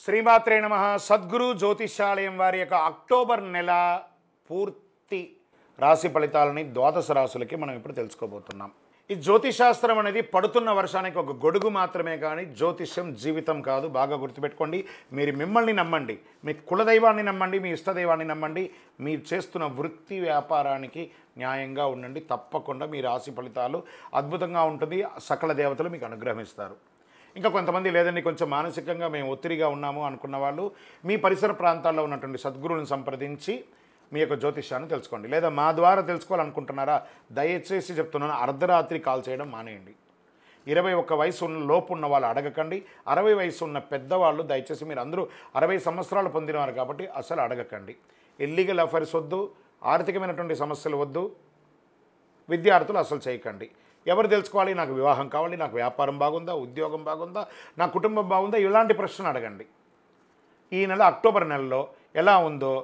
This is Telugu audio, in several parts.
శ్రీమాత్రే నమ. సద్గురు జ్యోతిష్యాలయం వారి యొక్క అక్టోబర్ నెల పూర్తి రాశి ఫలితాలని ద్వాదశ రాశులకి మనం ఇప్పుడు తెలుసుకోబోతున్నాం. ఈ జ్యోతిషాస్త్రం అనేది పడుతున్న వర్షానికి ఒక గొడుగు మాత్రమే, కానీ జ్యోతిష్యం జీవితం కాదు. బాగా గుర్తుపెట్టుకోండి. మీరు మిమ్మల్ని నమ్మండి, మీ కులదైవాన్ని నమ్మండి, మీ ఇష్టదైవాన్ని నమ్మండి. మీరు చేస్తున్న వృత్తి వ్యాపారానికి న్యాయంగా ఉండండి. తప్పకుండా మీ రాశి ఫలితాలు అద్భుతంగా ఉంటుంది. సకల దేవతలు మీకు అనుగ్రహిస్తారు. ఇంకా కొంతమంది లేదండి, కొంచెం మానసికంగా మేము ఒత్తిడిగా ఉన్నాము అనుకున్న వాళ్ళు మీ పరిసర ప్రాంతాల్లో ఉన్నటువంటి సద్గురువుని సంప్రదించి మీ యొక్క జ్యోతిష్యాన్ని తెలుసుకోండి. లేదా మా ద్వారా తెలుసుకోవాలనుకుంటున్నారా, దయచేసి చెప్తున్నాను, అర్ధరాత్రి కాల్ చేయడం మానేయండి. 21 వయసు లోపు ఉన్న వాళ్ళు అడగకండి. 60 వయసు ఉన్న పెద్దవాళ్ళు దయచేసి, మీరు అందరూ 60 సంవత్సరాలు పొందినవారు కాబట్టి అసలు అడగకండి. ఇల్లీగల్ అఫైర్స్ వద్దు, ఆర్థికమైనటువంటి సమస్యలు వద్దు, విద్యార్థులు అసలు చేయకండి. ఎవరు తెలుసుకోవాలి, నాకు వివాహం కావాలి, నాకు వ్యాపారం బాగుందా, ఉద్యోగం బాగుందా, నా కుటుంబం బాగుందా, ఇలాంటి ప్రశ్నలు అడగండి. ఈ నెల అక్టోబర్ నెలలో ఎలా ఉందో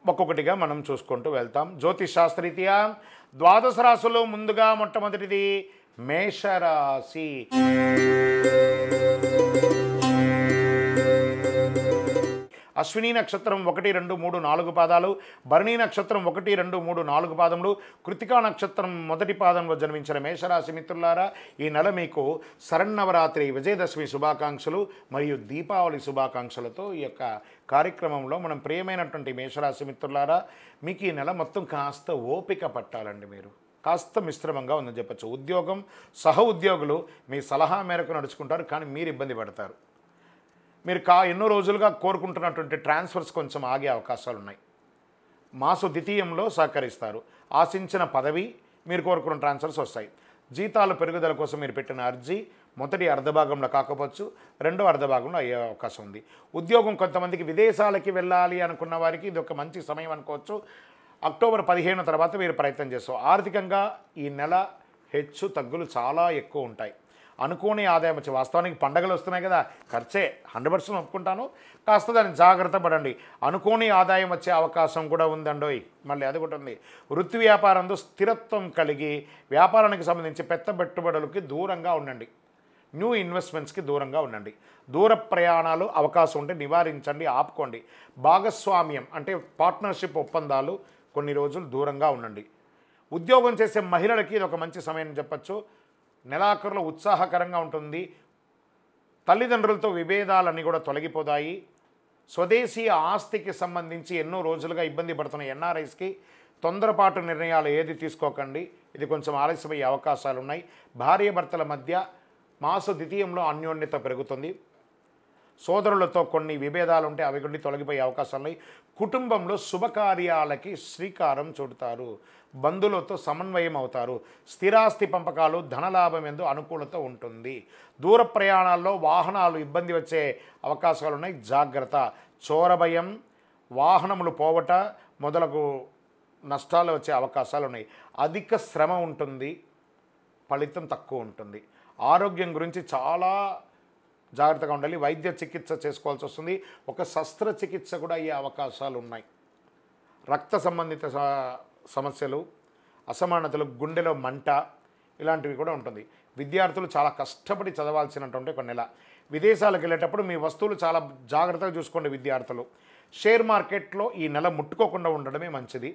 ఒక్కొక్కటిగా మనం చూసుకుంటూ వెళ్తాం. జ్యోతిష్ శాస్త్రరీత్యా ద్వాదశ రాశుల్లో ముందుగా మొట్టమొదటిది మేషరాశి. అశ్విని నక్షత్రం 1, 2, 3, 4 పాదాలు, భరణి నక్షత్రం 1, 2, 3, 4 పాదములు, కృతికా నక్షత్రం మొదటి పాదంలో జన్మించిన మేషరాశి మిత్రులారా, ఈ నెల మీకు శరన్నవరాత్రి, విజయదశమి శుభాకాంక్షలు మరియు దీపావళి శుభాకాంక్షలతో ఈ యొక్క కార్యక్రమంలో మనం ప్రియమైనటువంటి మేషరాశి మిత్రులారా, మీకు ఈ నెల మొత్తం కాస్త ఓపిక పట్టాలండి. మీరు కాస్త మిశ్రమంగా ఉందని చెప్పచ్చు. ఉద్యోగం, సహ ఉద్యోగులు మీ సలహా మేరకు నడుచుకుంటారు, కానీ మీరు ఇబ్బంది పడతారు. మీరు ఎన్నో రోజులుగా కోరుకుంటున్నటువంటి ట్రాన్స్ఫర్స్ కొంచెం ఆగే అవకాశాలు ఉన్నాయి. మాసు ద్వితీయంలో సహకరిస్తారు. ఆశించిన పదవి, మీరు కోరుకున్న ట్రాన్స్ఫర్స్ వస్తాయి. జీతాలు పెరుగుదల కోసం మీరు పెట్టిన అర్జీ మొదటి అర్ధభాగంలో కాకపోవచ్చు, రెండో అర్ధభాగంలో అయ్యే అవకాశం ఉంది. ఉద్యోగం, కొంతమందికి విదేశాలకి వెళ్ళాలి అనుకున్న వారికి ఇది ఒక మంచి సమయం అనుకోవచ్చు. అక్టోబర్ 15 తర్వాత మీరు ప్రయత్నం చేస్తారు. ఆర్థికంగా ఈ నెల హెచ్చు తగ్గులు చాలా ఎక్కువ ఉంటాయి. అనుకోని ఆదాయం వచ్చి, వాస్తవానికి పండగలు వస్తున్నాయి కదా, ఖర్చే 100% ఒప్పుకుంటాను, కాస్త దాన్ని జాగ్రత్త పడండి. అనుకోని ఆదాయం వచ్చే అవకాశం కూడా ఉందండోయ్. మళ్ళీ అది కూడా ఉంది. వృత్తి వ్యాపారంలో స్థిరత్వం కలిగి వ్యాపారానికి సంబంధించి పెద్ద పెట్టుబడులకి దూరంగా ఉండండి. న్యూ ఇన్వెస్ట్మెంట్స్కి దూరంగా ఉండండి. దూర ప్రయాణాలు అవకాశం ఉంటే నివారించండి, ఆపుకోండి. భాగస్వామ్యం అంటే పార్ట్నర్షిప్ ఒప్పందాలు కొన్ని రోజులు దూరంగా ఉండండి. ఉద్యోగం చేసే మహిళలకి ఇది ఒక మంచి సమయం చెప్పచ్చు. నెలాఖరులో ఉత్సాహకరంగా ఉంటుంది. తల్లిదండ్రులతో విభేదాలన్నీ కూడా తొలగిపోతాయి. స్వదేశీ ఆస్తికి సంబంధించి ఎన్నో రోజులుగా ఇబ్బంది పడుతున్న ఎన్ఆర్ఐస్కి తొందరపాటు నిర్ణయాలు ఏది తీసుకోకండి. ఇది కొంచెం ఆలస్యమయ్యే అవకాశాలు ఉన్నాయి. భార్యాభర్తల మధ్య మాసు ద్వితీయంలో అన్యోన్యత పెరుగుతుంది. సోదరులతో కొన్ని విభేదాలు ఉంటే అవి కొన్ని తొలగిపోయే అవకాశాలు ఉన్నాయి. కుటుంబంలో శుభకార్యాలకి శ్రీకారం చుడతారు. బంధువులతో సమన్వయం అవుతారు. స్థిరాస్తి పంపకాలు, ధనలాభం ఎందు అనుకూలత ఉంటుంది. దూర ప్రయాణాల్లో వాహనాలు ఇబ్బంది వచ్చే అవకాశాలు ఉన్నాయి, జాగ్రత్త. చోరభయం, వాహనములు పోవట మొదలగు నష్టాలు వచ్చే అవకాశాలు ఉన్నాయి. అధిక శ్రమ ఉంటుంది, ఫలితం తక్కువ ఉంటుంది. ఆరోగ్యం గురించి చాలా జాగ్రత్తగా ఉండాలి. వైద్య చికిత్స చేసుకోవాల్సి వస్తుంది. ఒక శస్త్రచికిత్స కూడా అయ్యే అవకాశాలు ఉన్నాయి. రక్త సంబంధిత సమస్యలు, అసమానతలు, గుండెలో మంట, ఇలాంటివి కూడా ఉంటుంది. విద్యార్థులు చాలా కష్టపడి చదవాల్సినటువంటి ఒక నెల. విదేశాలకు వెళ్ళేటప్పుడు మీ వస్తువులు చాలా జాగ్రత్తగా చూసుకోండి విద్యార్థులు. షేర్ మార్కెట్లో ఈ నెల ముట్టుకోకుండా ఉండడమే మంచిది.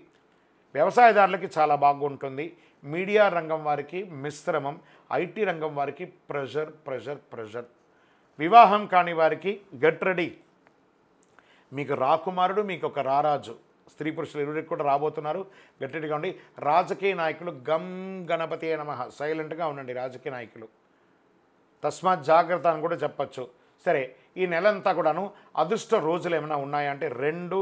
వ్యవసాయదారులకి చాలా బాగుంటుంది. మీడియా రంగం వారికి మిశ్రమం. ఐటీ రంగం వారికి ప్రెషర్ ప్రెషర్ ప్రెషర్. వివాహం కాని వారికి గెట్ రెడీ. మీకు రాకుమారుడు, మీకు ఒక రారాజు, స్త్రీ పురుషులు ఇరువురికి కూడా రాబోతున్నారు. గెట్ రెడీగా ఉండి. రాజకీయ నాయకులు గమ్ గణపతి నమః, సైలెంట్గా ఉండండి రాజకీయ నాయకులు. తస్మాత్ జాగ్రత్త అని కూడా చెప్పచ్చు. సరే, ఈ నెలంతా కూడాను అదృష్ట రోజులు ఏమైనా ఉన్నాయంటే 2,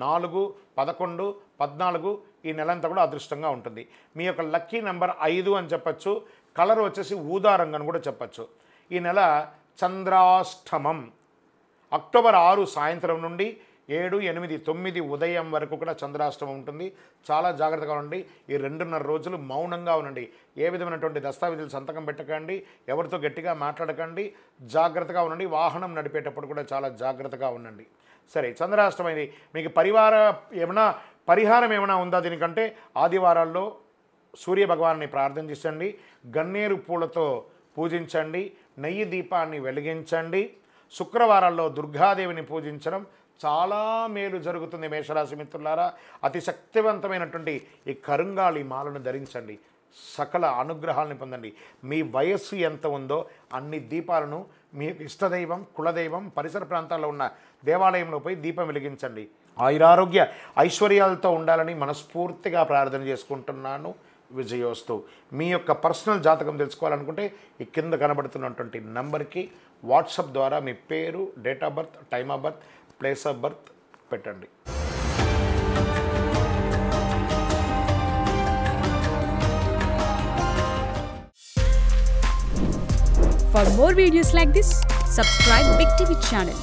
4, 11, 14 ఈ నెలంతా కూడా అదృష్టంగా ఉంటుంది. మీ యొక్క లక్కీ నెంబర్ 5 అని చెప్పచ్చు. కలర్ వచ్చేసి ఊదా రంగు అని కూడా చెప్పచ్చు. ఈ నెల చంద్రాష్టమం అక్టోబర్ 6 సాయంత్రం నుండి 7, 8, 9 ఉదయం వరకు కూడా చంద్రాష్టమం ఉంటుంది. చాలా జాగ్రత్తగా ఉండండి. ఈ 2.5 రోజులు మౌనంగా ఉండండి. ఏ విధమైనటువంటి దస్తావేజులు సంతకం పెట్టకండి. ఎవరితో గట్టిగా మాట్లాడకండి. జాగ్రత్తగా ఉండండి. వాహనం నడిపేటప్పుడు కూడా చాలా జాగ్రత్తగా ఉండండి. సరే, చంద్రాష్టమైంది. మీకు పరిహారం ఏమైనా ఉందా దీనికంటే? ఆదివారాల్లో సూర్య భగవాన్ని ప్రార్థన చేయండి. గన్నేరు పూలతో పూజించండి. నెయ్యి దీపాన్ని వెలిగించండి. శుక్రవారాల్లో దుర్గాదేవిని పూజించడం చాలా మేలు జరుగుతుంది. మేషరాశి మిత్రులారా, అతి శక్తివంతమైనటువంటి ఈ కరుంగాళి మాలను ధరించండి, సకల అనుగ్రహాలను పొందండి. మీ వయస్సు ఎంత ఉందో అన్ని దీపాలను మీ ఇష్టదైవం, కులదైవం, పరిసర ప్రాంతాల్లో ఉన్న దేవాలయంలో పోయి దీపం వెలిగించండి. ఆయురారోగ్య ఐశ్వర్యాలతో ఉండాలని మనస్ఫూర్తిగా ప్రార్థన చేసుకుంటున్నాను. విజయోస్తు. మీ యొక్క పర్సనల్ జాతకం తెలుసుకోవాలనుకుంటే ఈ కింద కనబడుతున్నటువంటి నంబర్కి వాట్సాప్ ద్వారా మీ పేరు, date of birth, time of birth, place of birth పెట్టండి. For more videos like this, subscribe Big TV channel.